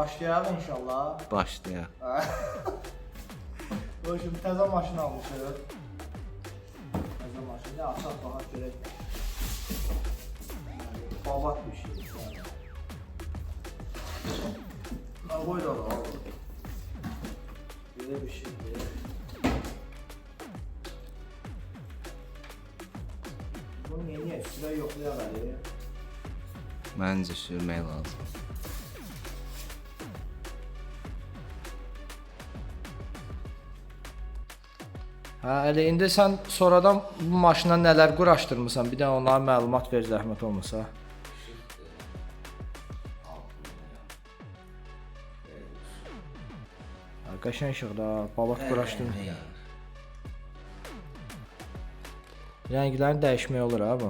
Başlayalım inşallah. Başlayaq. Bu şimdi təzə maşın almışıq. Təzə maşın. Ya açaq baxaq görək. Babat bir şey. Qoy da al. Belə bir şeydir. Bunu niyə süre yoxlayaq əli? Məncə sürmək lazım. Hə, elə indi sən sonradan bu maşına nələr quraşdırmısan? Bir də onlara məlumat ver zəhmət olmasa. Qəşəng işıqda babat quraşdırdım. Rənglərini dəyişmək olur ha bu.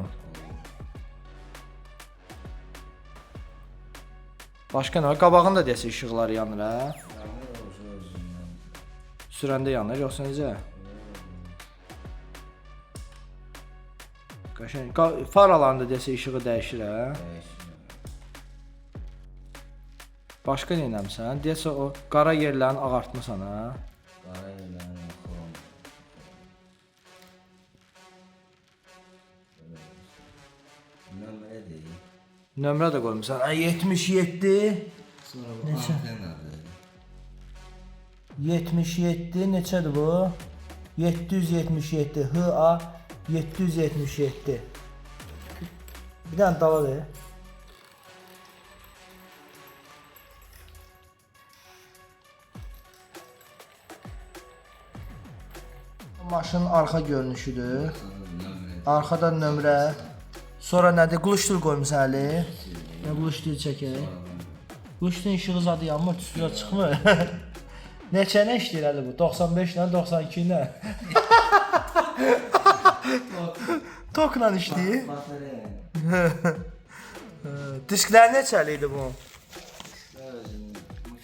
Başqa nə var? Qabağında desə işıqlar yanır ha? Sürəndə yanır yoxsa necə? Qəşəng. Faralarında desə işığı dəyişir ha? Başqa nə etmisən? Desə o qara yerlərini ağartmısan ha? Qara yerlərini yoxlam. Nömrə deyil. Nömrə də qoymusan. 77. Neçə? 77 neçədir bu? 777 HA 777. Bir dənə dava ver. Maşının arxa görünüşüdür. Arxada nömrə. Sonra nədir? Quluşdur qoymusan əli. Nə quluşdur çəkək? Quluşdun işığı zadı yanmır, tüstülər çıxmır. Neçə nə işləyir əli bu? 95 ilə 92 ilə. Tokla işləyir. Disklər neçəli idi bu?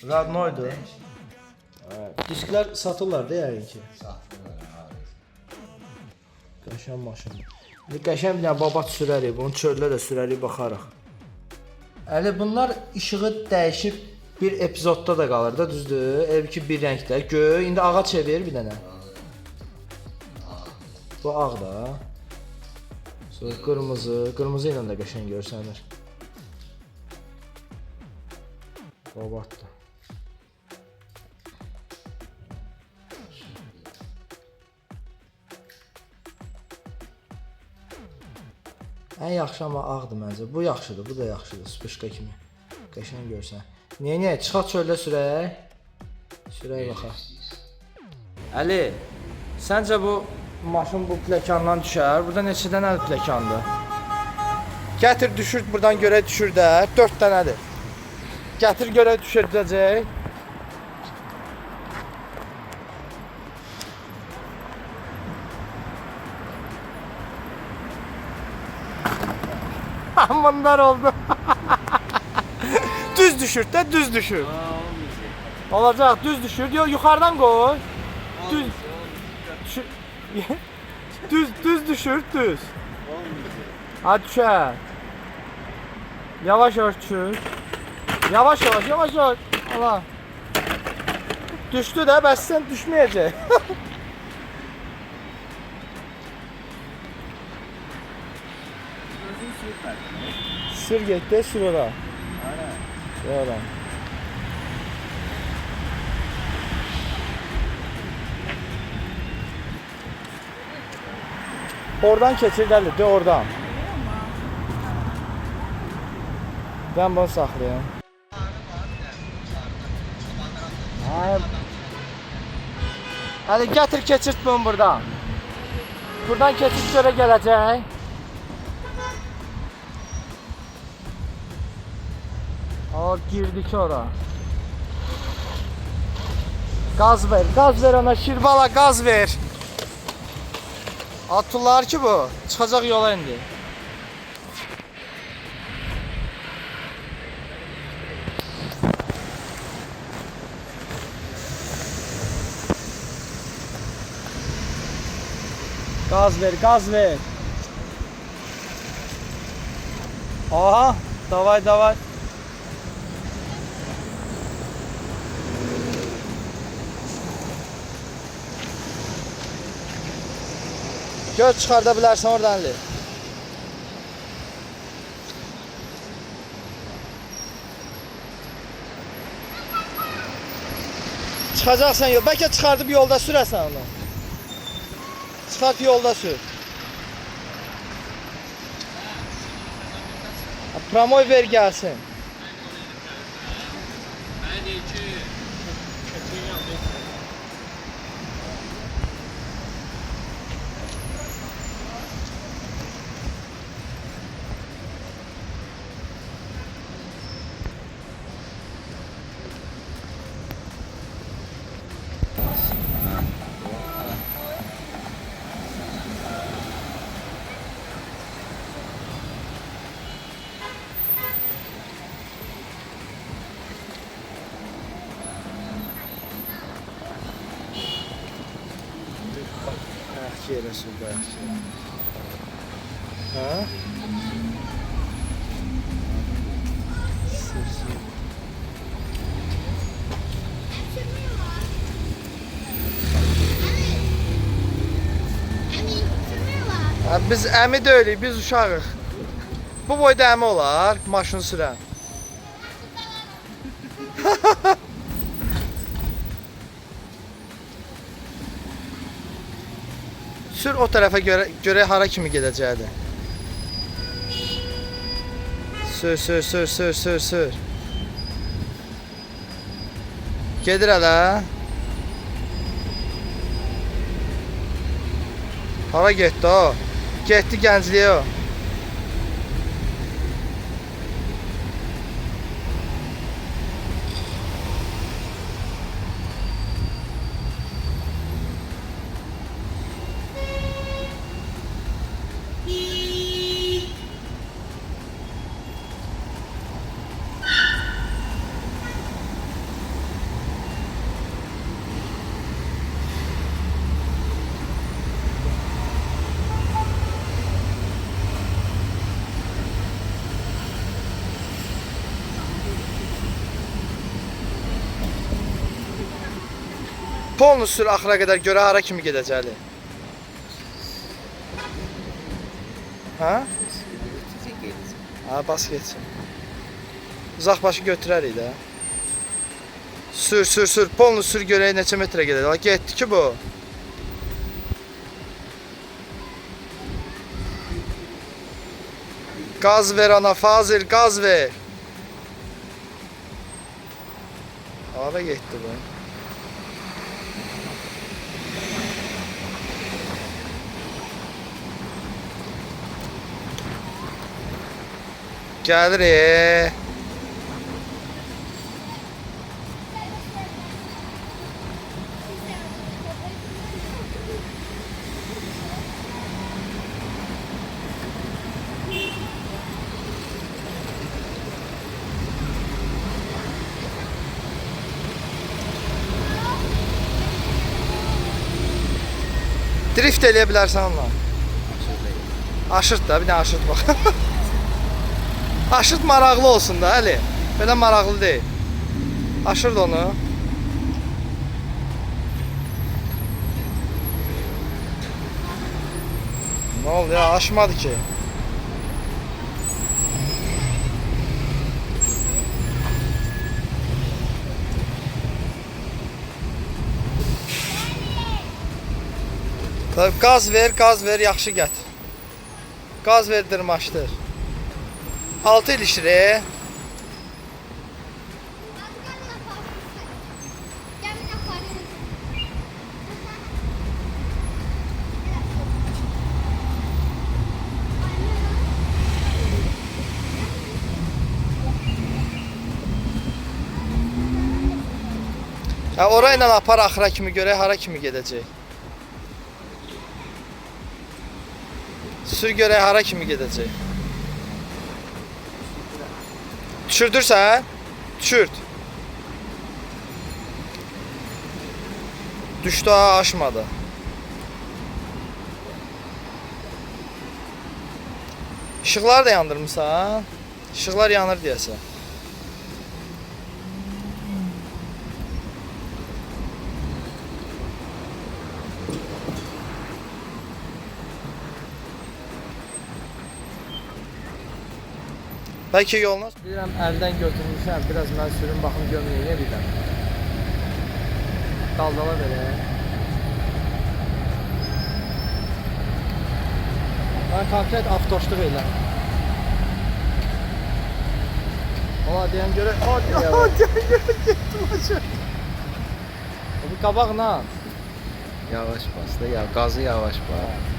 Radnoydu. Disklər satırlar da yəqin ki. Qəşəng maşın. Qəşəng bir dənə babat sürərik, bunu çöldə də sürərik, baxarıq. Əli bunlar işığı dəyişib bir epizodda da qalır da, düzdür? Ev ki bir rəngdə, göy, indi ağa çevir bir dənə. Bu ağ da. Sonra qırmızı, qırmızı ilə də qəşəng görsənir. Babat da. Ən yaxşı amma ağdır məncə. Bu yaxşıdır, bu da yaxşıdır. Spışqa kimi. Qəşəng görsən. Niyə? Çıxaq çöldə sürək. Sürək baxaq. Əli, səncə bu maşın bu pləkandan düşər? Burada neçə dənədir pləkandır? Gətir düşür, buradan görək düşür də. 4 dənədir. Gətir görək düşürəcək. Bunlar oldu. Düz düşür de, düz düşür. Olacak, düz düşür. Diyor yukarıdan koy. Düz. Düz düşür, düz. Hadi düşer. Yavaş yavaş düşür. Yavaş yavaş. Allah. Düştü de, bes sen düşmeyecek. Sür get de sür ora. Ora. Oradan keçir dəli, de oradan. Ben bunu saxlayayım. Hadi gətir keçirt bunu buradan. Buradan keçirt görə gələcək. O girdik ora. Gaz ver ona Şirbala, gaz ver. Attılar ki bu, çıxacaq yola indi. Gaz ver. Aha, davay. Gör çıxarda bilərsən oradan Ali. Çıxacaqsan yol. Bəlkə çıxardıb yolda sürəsən onu. Çıxart yolda sür. Promoy ver gəlsin. Yerə sür, bayaq. Ha? Sür. Biz əmi deyilik, biz uşağıq. Bu boyda əmi olar, maşını sürən. Sür o tərəfə görə hara kimi gedəcəkdir. Sür. Gedir hələ. Hara getdi o? Getdi Gəncliyə o. Polnu sür axıra qədər görə hara kimi gedəcəkdir. Ha? Ha, bas getsin. Uzaq başı götürərik də. Sür. Polnu sür görək neçə metrə gedəcək. Getdi ki bu. Gaz ver ana Fazil, gaz ver. Hara getdi bu? Gəlir. Drift eləyə bilərsən onunla. Aşırt da, bir də aşırt bax. Aşırt maraqlı olsun da Əli. Belə maraqlı deyil. Aşırt onu. Ne oldu ya? Aşmadı ki. Tabii gaz ver, yaxşı gət. Gaz ver, dırmaşdır. 6 ilişir. Orayla apar axıra kimi görək hara kimi gedəcək. Sür görək hara kimi gedəcək. Düşürdürsən? Düşürt. Düşdü ha, aşmadı. İşıqlar da yandırmısan. İşıqlar yanır deyəsən. Bəlkə yoluna deyirəm, əldən götürmüşəm. Biraz mən sürüm baxım görüm nə edirəm. Daldala belə. Mən konkret avtoşluq edirəm. Ola deyən görə, getdim açıq. Bu qabaqla. Yavaş bas da, ya gazı yavaş bas.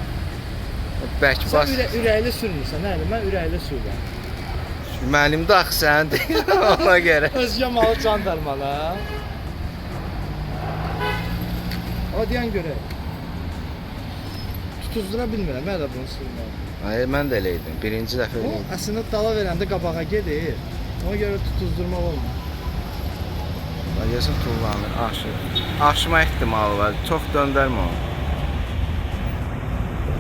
Bək Sən bas. ürəkli sürmürsən, nə elə? Mən ürəkli sürürəm. Mənim də axı səndir. Ona görə. Özgə malı can dərmanı, hə? O deyən görə. Tutuzdura bilmirəm, mən də bunu sürməm. Ay, mən də elə idim. Birinci dəfə O, eləydim. əslində dala verəndə qabağa gedir. Ona görə tutuzdurma olmur. Yazın tullanır, aşır. Aşma ehtimalı var. Çox döndərmə onu.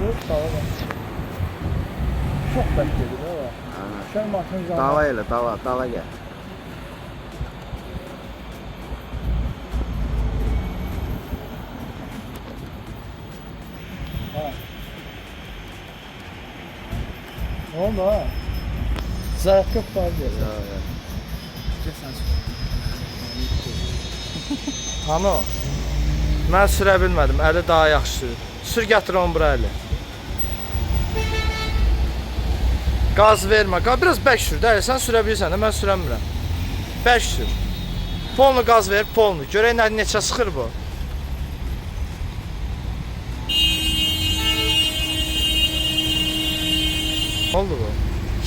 Bu dala var. Çox bərk gedir, ha? Şən maşın canı. Dala elə, dala gəl. Ha. Ne oldu ha? Zarat yok var diyor. Ano. Mən sürə bilmədim. Əli daha yaxşı sürür. Sür gətir onu bura əli. Gaz vermə. Biraz bək sür. Dəli sən sürə bilirsən də mən sürəmirəm. Bək sür. Polnu qaz ver, polnu. Görək neçə sıxır bu. Ne oldu bu?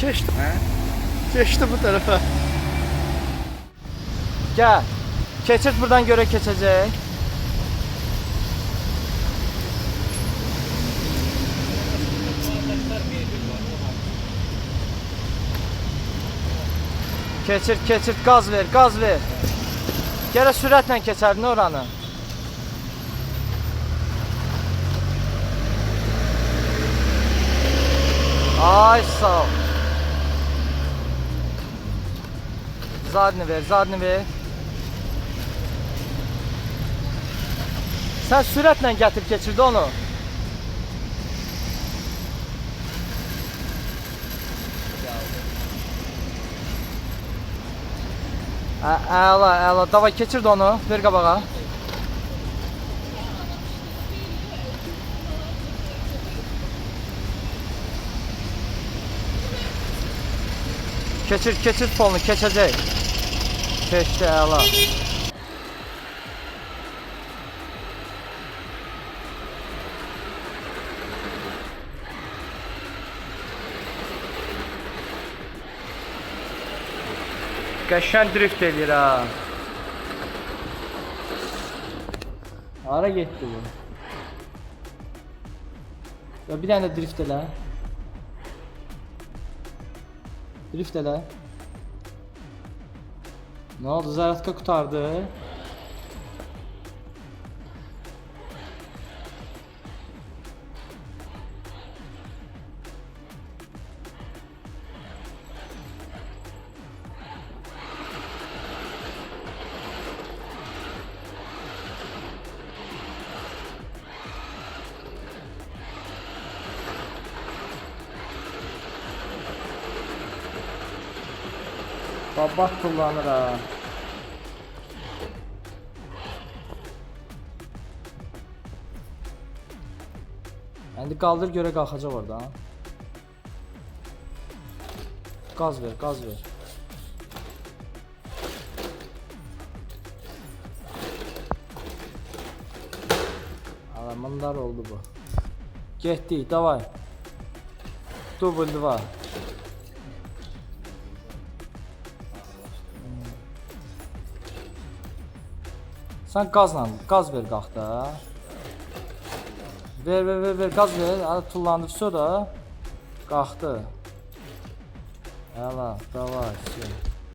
Keçdi. Hə? Keçdi bu tərəfə. Gəl. Keçid buradan görə keçəcək. Keçir, qaz ver, qaz ver. Gələ sürətlə keçərdin oranı. Ay sağ ol. Zadını ver. Sen sürətlə gətirib keçirdi onu. Əla, davay keçirdi onu, ver qabağa. Keçir polunu, keçəcək. Keçdi, əla. Qəşən drift edir ha. Hara getdi bu? Ya bir dənə də drift elə. Drift elə. Ne oldu? Zaratka kurtardı. Bak kullanır ha. İndi qaldır görə qalxacaq orada. Gaz ver. Alamandar oldu bu. Getdik, davay. Dubl var. Sen gaz ver qalx da. Ver, gaz ver. Tullandı sonra qalxdı. Əla, davay.